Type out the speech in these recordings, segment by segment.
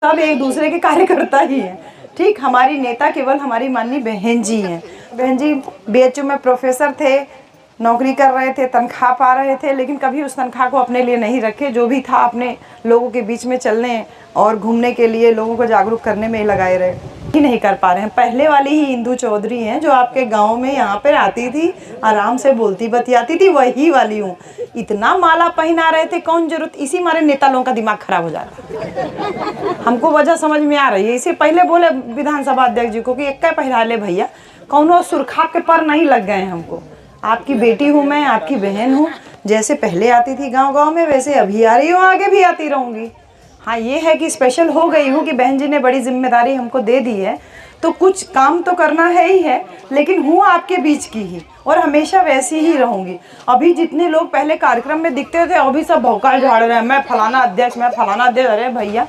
सब एक दूसरे के कार्यकर्ता ही हैं। ठीक, हमारी नेता केवल हमारी माननीय बहन जी हैं। बहन जी बीएचयू में प्रोफेसर थे, नौकरी कर रहे थे, तनख्वाह पा रहे थे, लेकिन कभी उस तनख्वाह को अपने लिए नहीं रखे। जो भी था अपने लोगों के बीच में चलने और घूमने के लिए, लोगों को जागरूक करने में ही लगाए रहे, ही नहीं कर पा रहे हैं। पहले वाली ही इंदू चौधरी हैं जो आपके गांव में यहाँ पर आती थी, आराम से बोलती बतियाती थी, वही वाली हूँ। इतना माला पहना रहे थे, कौन जरूरत, इसी मारे नेता लोगों का दिमाग खराब हो जाता। हमको वजह समझ में आ रही है। इसे पहले बोले विधानसभा अध्यक्ष जी को कि एक पहरा ले भैया, कौनो सुरखा के पर नहीं लग गए हमको। आपकी बेटी हूँ मैं, आपकी बहन हूँ। जैसे पहले आती थी गांव गांव में, वैसे अभी आ रही हूँ, आगे भी आती रहूँगी। हाँ, ये है कि स्पेशल हो गई हूँ कि बहन जी ने बड़ी जिम्मेदारी हमको दे दी है, तो कुछ काम तो करना है ही है, लेकिन हूँ आपके बीच की ही और हमेशा वैसी ही रहूँगी। अभी जितने लोग पहले कार्यक्रम में दिखते थे, अभी सब भौकाल झाड़ रहे हैं, मैं फलाना अध्यक्ष, मैं फलाना अध्यक्ष। अरे भैया,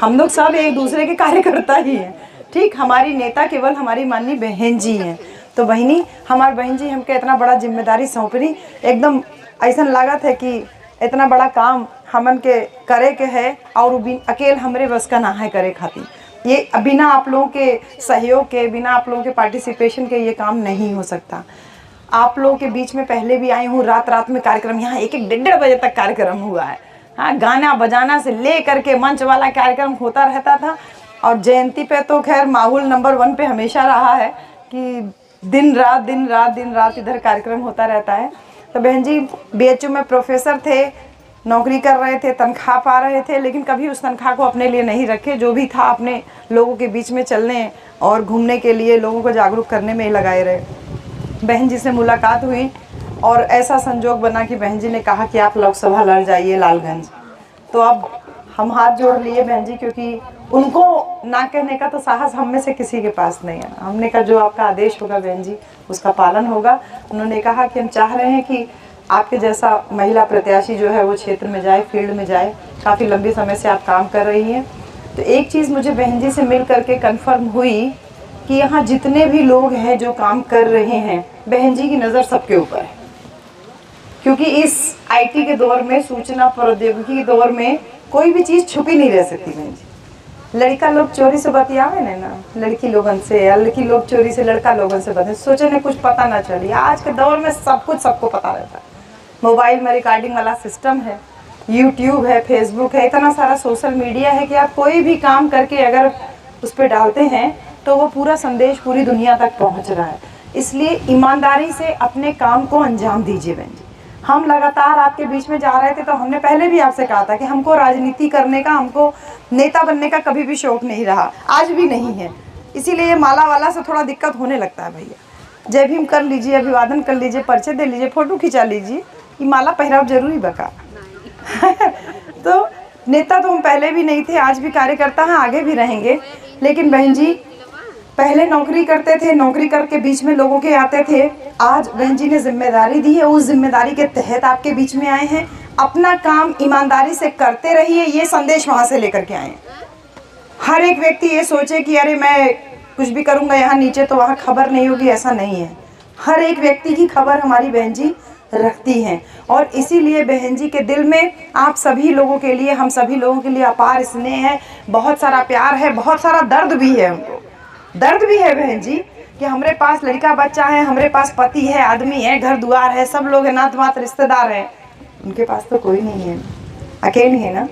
हम लोग सब एक दूसरे के कार्यकर्ता ही हैं। ठीक, हमारी नेता केवल हमारी माननीय बहन जी हैं। तो बहनी, हमारी बहन जी हमके इतना बड़ा जिम्मेदारी सौंपनी, एकदम ऐसा लागत है कि इतना बड़ा काम हमन के करे के है और अकेले हमरे बस का ना है करे खातिर। ये बिना आप लोगों के सहयोग के, बिना आप लोगों के पार्टिसिपेशन के ये काम नहीं हो सकता। आप लोगों के बीच में पहले भी आई हूँ, रात रात में कार्यक्रम, यहाँ एक एक डेढ़ बजे तक कार्यक्रम हुआ है। हाँ, गाना बजाना से ले करके मंच वाला कार्यक्रम होता रहता था। और जयंती पे तो खैर माहौल नंबर 1 पे हमेशा रहा है कि दिन रात दिन रात दिन रात इधर कार्यक्रम होता रहता है। तो बहन जी बीएचयू में प्रोफेसर थे, नौकरी कर रहे थे, तनख्वाह पा रहे थे, लेकिन कभी उस तनख्वाह को अपने लिए नहीं रखे। जो भी था अपने लोगों के बीच में चलने और घूमने के लिए, लोगों को जागरूक करने में ही लगाए रहे। बहन जी से मुलाकात हुई और ऐसा संजोग बना कि बहन जी ने कहा कि आप लोकसभा लड़ जाइए लालगंज। तो अब हम हाथ जोड़ लिए बहन जी, क्योंकि उनको ना कहने का तो साहस हम में से किसी के पास नहीं है। हमने कहा जो आपका आदेश होगा बहन जी, उसका पालन होगा। उन्होंने कहा कि हम चाह रहे हैं कि आपके जैसा महिला प्रत्याशी जो है वो क्षेत्र में जाए, फील्ड में जाए। काफ़ी लंबे समय से आप काम कर रही हैं। तो एक चीज़ मुझे बहन जी से मिल करके कन्फर्म हुई कि यहाँ जितने भी लोग हैं जो काम कर रहे हैं, बहन जी की नज़र सबके ऊपर है। क्योंकि इस आईटी के दौर में, सूचना प्रौद्योगिकी के दौर में कोई भी चीज़ छुपी नहीं रह सकती बहन जी। लड़का लोग चोरी से बतियावे ना, लड़की लोगन से, या लड़की लोग चोरी से लड़का लोगन से बतिया, सोचे ने कुछ पता ना चली। आज के दौर में सब कुछ सबको पता रहता है। मोबाइल में रिकॉर्डिंग वाला सिस्टम है, यूट्यूब है, फेसबुक है, इतना सारा सोशल मीडिया है कि आप कोई भी काम करके अगर उस पर डालते हैं तो वो पूरा संदेश पूरी दुनिया तक पहुंच रहा है। इसलिए ईमानदारी से अपने काम को अंजाम दीजिए बहन जी। हम लगातार आपके बीच में जा रहे थे, तो हमने पहले भी आपसे कहा था कि हमको राजनीति करने का, हमको नेता बनने का कभी भी शौक नहीं रहा, आज भी नहीं है। इसीलिए माला वाला से थोड़ा दिक्कत होने लगता है भैया। जय भीम कर लीजिए, अभिवादन कर लीजिए, परिचय दे लीजिए, फोटो खिंचा लीजिए, ये माला पहराव जरूरी बका। तो नेता तो हम पहले भी नहीं थे, आज भी कार्यकर्ता हैं, आगे भी रहेंगे। लेकिन बहन जी पहले नौकरी करते थे, नौकरी करके बीच में लोगों के आते थे। आज बहन जी ने जिम्मेदारी दी है, उस जिम्मेदारी के तहत आपके बीच में आए हैं। अपना काम ईमानदारी से करते रहिए, ये संदेश वहाँ से लेकर के आए हैं। हर एक व्यक्ति ये सोचे कि अरे मैं कुछ भी करूँगा यहाँ नीचे तो वहाँ खबर नहीं होगी, ऐसा नहीं है। हर एक व्यक्ति की खबर हमारी बहन जी रखती हैं। और इसीलिए बहन जी के दिल में आप सभी लोगों के लिए, हम सभी लोगों के लिए अपार स्नेह है, बहुत सारा प्यार है, बहुत सारा दर्द भी है। हमको दर्द भी है बहन जी कि हमारे पास लड़का बच्चा है, हमारे पास पति है, आदमी है, घर द्वार है, सब लोग हैं, नात मात रिश्तेदार हैं। उनके पास तो कोई नहीं है, अकेली है ना।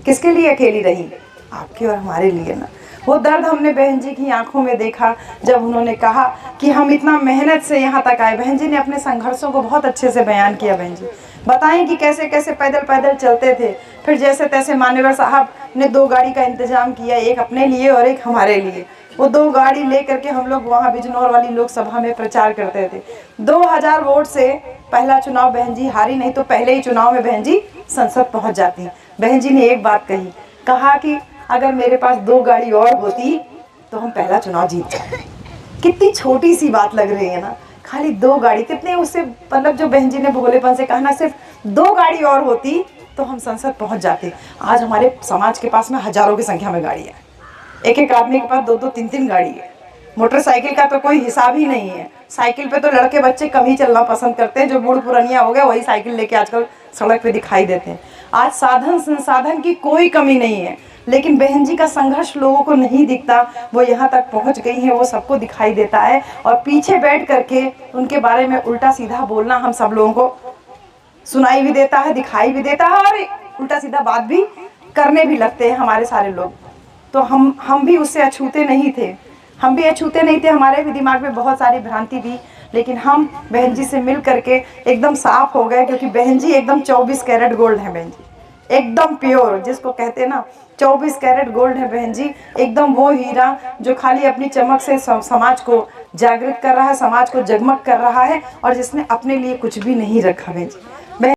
किसके लिए अकेली रही? आपके और हमारे लिए ना। वो दर्द हमने बहन जी की आंखों में देखा जब उन्होंने कहा कि हम इतना मेहनत से यहाँ तक आए। बहन जी ने अपने संघर्षों को बहुत अच्छे से बयान किया। बहन जी बताएं कि कैसे कैसे पैदल पैदल चलते थे, फिर जैसे तैसे मान्यवर साहब ने 2 गाड़ी का इंतजाम किया, एक अपने लिए और एक हमारे लिए। वो 2 गाड़ी ले करके हम लोग वहाँ बिजनौर वाली लोकसभा में प्रचार करते थे। 2000 वोट से पहला चुनाव बहन जी हारी, नहीं तो पहले ही चुनाव में बहन जी संसद पहुँच जाती। बहन जी ने एक बात कही, कहा कि अगर मेरे पास 2 गाड़ी और होती तो हम पहला चुनाव जीत जाते। कितनी छोटी सी बात लग रही है ना, खाली 2 गाड़ी, कितने उससे मतलब जो बहन जी ने भोलेपन से कहा ना, सिर्फ 2 गाड़ी और होती तो हम संसद पहुंच जाते। आज हमारे समाज के पास में हजारों की संख्या में गाड़ी है, एक एक आदमी के पास 2-2, 3-3 गाड़ी है। मोटरसाइकिल का तो कोई हिसाब ही नहीं है। साइकिल पे तो लड़के बच्चे कम ही चलना पसंद करते हैं, जो बूढ़ पुरानिया हो गए वही साइकिल लेके आजकल सड़क पे दिखाई देते हैं। आज साधन संसाधन की कोई कमी नहीं है, लेकिन बहन जी का संघर्ष लोगों को नहीं दिखता। वो यहाँ तक पहुँच गई हैं, वो सबको दिखाई देता है। और पीछे बैठ करके उनके बारे में उल्टा सीधा बोलना हम सब लोगों को सुनाई भी देता है, दिखाई भी देता है, और उल्टा सीधा बात भी करने भी लगते हैं हमारे सारे लोग। तो हम भी उससे अछूते नहीं थे, हम भी अछूते नहीं थे, हमारे भी दिमाग में बहुत सारी भ्रांति थी, लेकिन हम बहन जी से मिल करके एकदम साफ हो गए। क्योंकि बहन जी एकदम 24 कैरेट गोल्ड है, बहन जी एकदम प्योर, जिसको कहते हैं ना 24 कैरेट गोल्ड है बहन जी, एकदम वो हीरा जो खाली अपनी चमक से समाज को जागृत कर रहा है, समाज को जगमग कर रहा है, और जिसने अपने लिए कुछ भी नहीं रखा बहन जी।